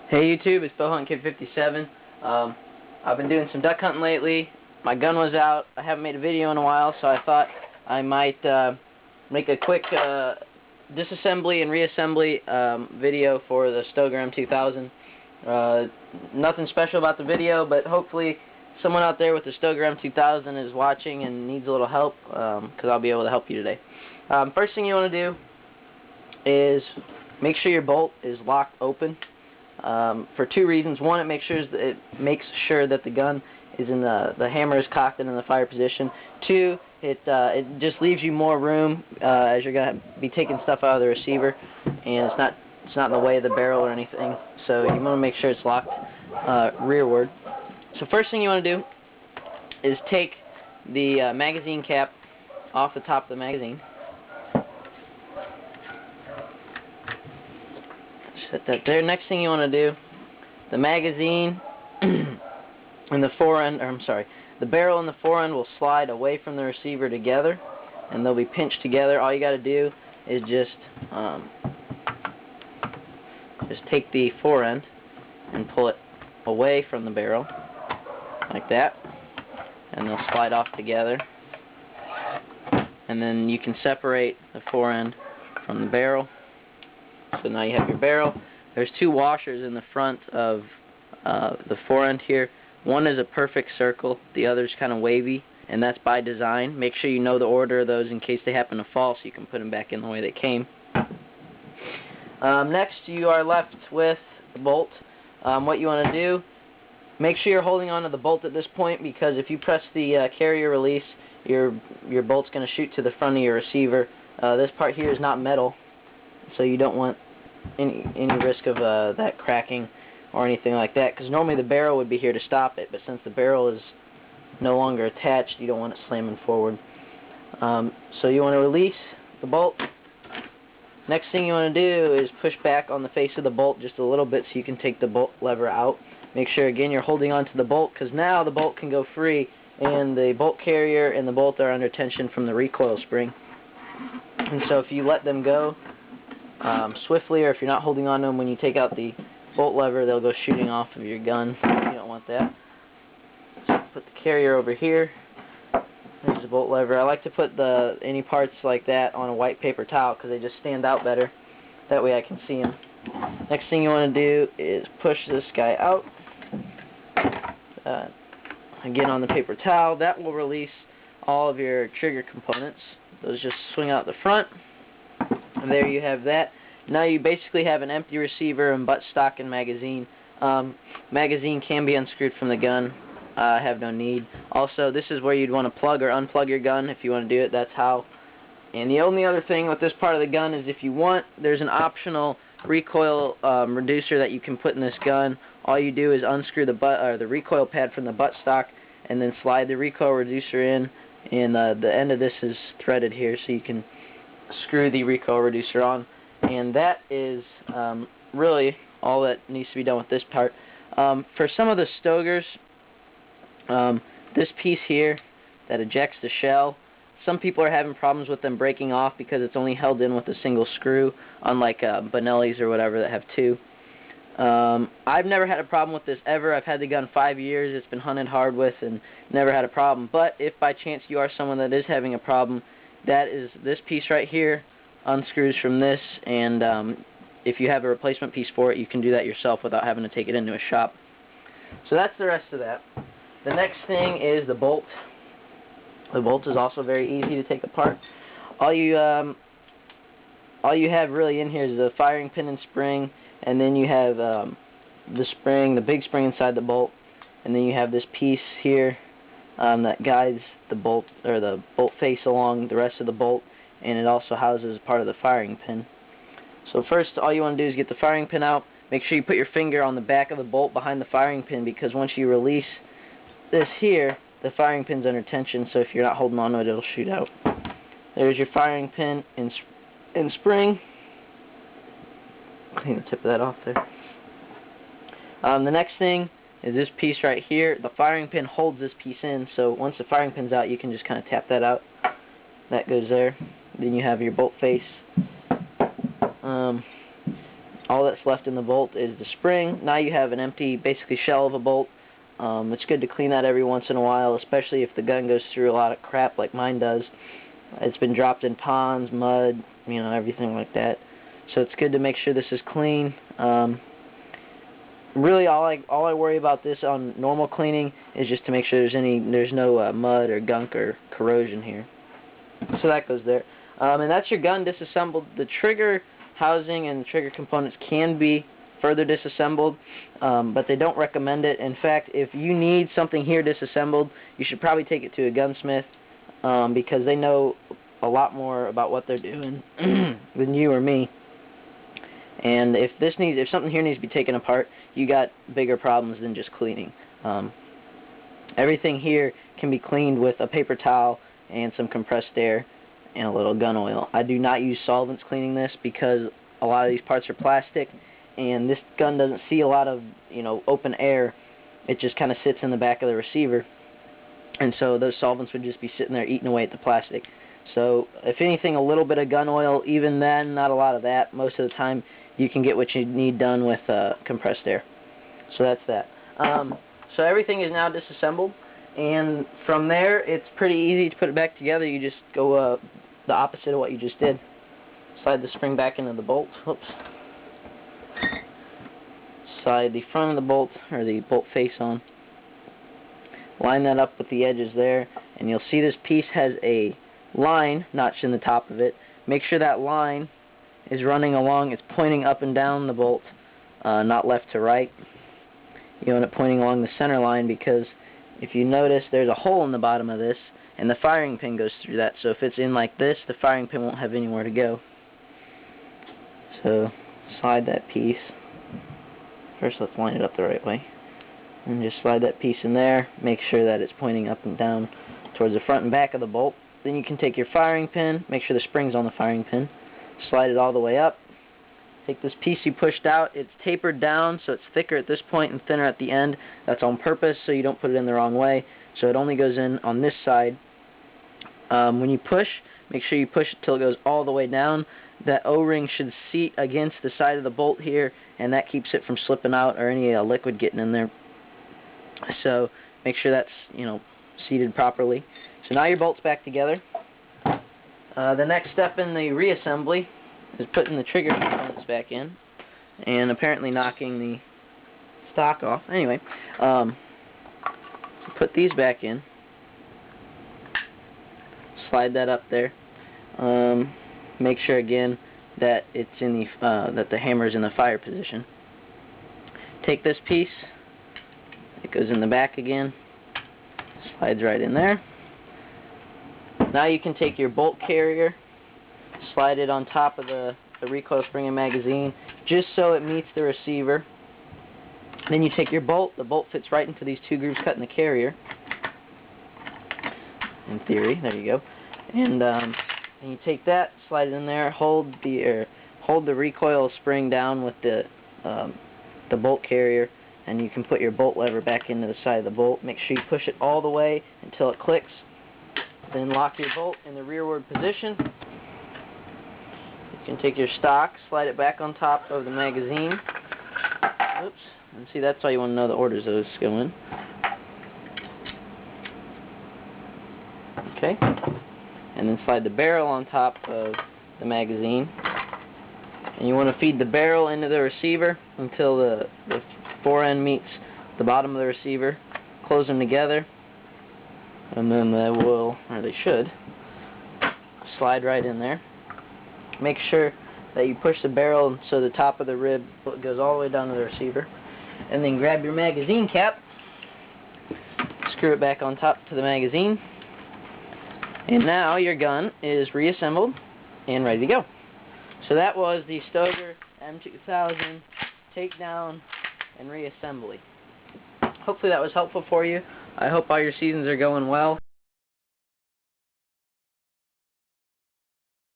Hey YouTube, it's BowHuntKid57. I've been doing some duck hunting lately. My gun was out. I haven't made a video in a while, so I thought I might make a quick disassembly and reassembly video for the Stoeger M2000. Nothing special about the video, but hopefully someone out there with the Stoeger M2000 is watching and needs a little help, because I'll be able to help you today. First thing you want to do is make sure your bolt is locked open. For two reasons. One, it makes sure that the gun is in the hammer is cocked and in the fire position. Two, it just leaves you more room as you're gonna be taking stuff out of the receiver, and it's not in the way of the barrel or anything. So you want to make sure it's locked rearward. So first thing you want to do is take the magazine cap off the top of the magazine. Set that there. Next thing you want to do, the magazine and the forend, the barrel and the forend will slide away from the receiver together, and they'll be pinched together. All you got to do is just take the forend and pull it away from the barrel, like that, and they'll slide off together. And then you can separate the forend from the barrel. So now you have your barrel. There's two washers in the front of the forend here. One is a perfect circle, the other's kind of wavy, and that's by design. Make sure you know the order of those in case they happen to fall, so you can put them back in the way they came. Next, you are left with the bolt. What you want to do, make sure you're holding on to the bolt at this point, because if you press the carrier release, your bolt's going to shoot to the front of your receiver. This part here is not metal, so you don't want any risk of that cracking or anything like that, because normally the barrel would be here to stop it, but since the barrel is no longer attached, you don't want it slamming forward. So you want to release the bolt. Next thing you want to do is push back on the face of the bolt just a little bit so you can take the bolt lever out. Make sure again you're holding on to the bolt, because now the bolt can go free, and the bolt carrier and the bolt are under tension from the recoil spring. And so if you let them go swiftly, or if you're not holding on to them when you take out the bolt lever, they'll go shooting off of your gun. You don't want that. So put the carrier over here. There's the bolt lever. I like to put any parts like that on a white paper towel because they just stand out better. That way I can see them. Next thing you want to do is push this guy out. Again on the paper towel. That will release all of your trigger components. Those just swing out the front. And there you have that. Now you basically have an empty receiver and buttstock and magazine. Magazine can be unscrewed from the gun. I have no need. Also, this is where you'd want to plug or unplug your gun if you want to do it. That's how. And the only other thing with this part of the gun is if you want, there's an optional recoil reducer that you can put in this gun. All you do is unscrew the recoil pad from the buttstock and then slide the recoil reducer in. And the end of this is threaded here, so you can screw the recoil reducer on. And that is really all that needs to be done with this part. For some of the Stoegers, this piece here that ejects the shell, some people are having problems with them breaking off because it's only held in with a single screw, unlike Benelli's or whatever that have two. I've never had a problem with this ever. I've had the gun 5 years. It's been hunted hard with and never had a problem. But if by chance you are someone that is having a problem, that is this piece right here unscrews from this, and if you have a replacement piece for it, you can do that yourself without having to take it into a shop. So that's the rest of that. The next thing is the bolt. The bolt is also very easy to take apart. All you have really in here is the firing pin and spring, and then you have the spring, the big spring inside the bolt, and then you have this piece here that guides the bolt, or the bolt face, along the rest of the bolt, and it also houses part of the firing pin. So first, all you want to do is get the firing pin out. Make sure you put your finger on the back of the bolt behind the firing pin, because once you release this here, the firing pin's under tension, so if you're not holding on to it, it'll shoot out. There's your firing pin and spring. Clean the tip of that off there. The next thing is this piece right here. The firing pin holds this piece in, so once the firing pin's out, you can just kind of tap that out. That goes there. Then you have your bolt face. All that's left in the bolt is the spring. Now you have an empty, basically shell of a bolt. It's good to clean that every once in a while, especially if the gun goes through a lot of crap like mine does. It's been dropped in ponds, mud, everything like that. So it's good to make sure this is clean. Really, all I worry about this on normal cleaning is just to make sure there's no mud or gunk or corrosion here. So that goes there. And that's your gun disassembled. The trigger housing and the trigger components can be further disassembled, but they don't recommend it. In fact, if you need something here disassembled, you should probably take it to a gunsmith, because they know a lot more about what they're doing than you or me. And if something here needs to be taken apart, you got bigger problems than just cleaning. Everything here can be cleaned with a paper towel and some compressed air and a little gun oil. I do not use solvents cleaning this because a lot of these parts are plastic, and this gun doesn't see a lot of open air. It just kind of sits in the back of the receiver, and so those solvents would just be sitting there eating away at the plastic. So if anything, a little bit of gun oil, even then, not a lot of that. Most of the time you can get what you need done with compressed air. So that's that. So everything is now disassembled, and from there it's pretty easy to put it back together. You just go the opposite of what you just did. Slide the spring back into the bolt. Oops. Slide the front of the bolt, or the bolt face on. Line that up with the edges there, and you'll see this piece has a line notched in the top of it. Make sure that line is running along, it's pointing up and down the bolt, not left to right. You want it pointing along the center line, because if you notice there's a hole in the bottom of this, and the firing pin goes through that. So if it's in like this, the firing pin won't have anywhere to go. So slide that piece. First, let's line it up the right way. And just slide that piece in there. Make sure that it's pointing up and down towards the front and back of the bolt. Then you can take your firing pin, make sure the spring's on the firing pin, slide it all the way up. Take this piece you pushed out. It's tapered down, so it's thicker at this point and thinner at the end. That's on purpose, so you don't put it in the wrong way. So it only goes in on this side. When you push, make sure you push it till it goes all the way down. That O-ring should seat against the side of the bolt here, and that keeps it from slipping out or any liquid getting in there. So make sure that's seated properly. So now your bolt's back together. The next step in the reassembly is putting the trigger components back in and apparently knocking the stock off. Anyway, put these back in. Slide that up there. Make sure again that it's in the that the hammer's in the fire position. Take this piece. It goes in the back again. Slides right in there. Now you can take your bolt carrier, slide it on top of the recoil spring and magazine, just so it meets the receiver. Then you take your bolt. The bolt fits right into these two grooves cut in the carrier. In theory, there you go. And you take that, slide it in there, hold the recoil spring down with the bolt carrier, and you can put your bolt lever back into the side of the bolt. Make sure you push it all the way until it clicks. Then lock your bolt in the rearward position. You can take your stock, slide it back on top of the magazine. Oops. And see, that's why you want to know the orders those go in. Okay. And then slide the barrel on top of the magazine. And you want to feed the barrel into the receiver until the fore end meets the bottom of the receiver. Close them together. And then they will, or they should, slide right in there. Make sure that you push the barrel so the top of the rib goes all the way down to the receiver. And then grab your magazine cap, screw it back on top to the magazine, and now your gun is reassembled and ready to go. So that was the Stoeger M2000 takedown and reassembly. Hopefully that was helpful for you. I hope all your seasons are going well.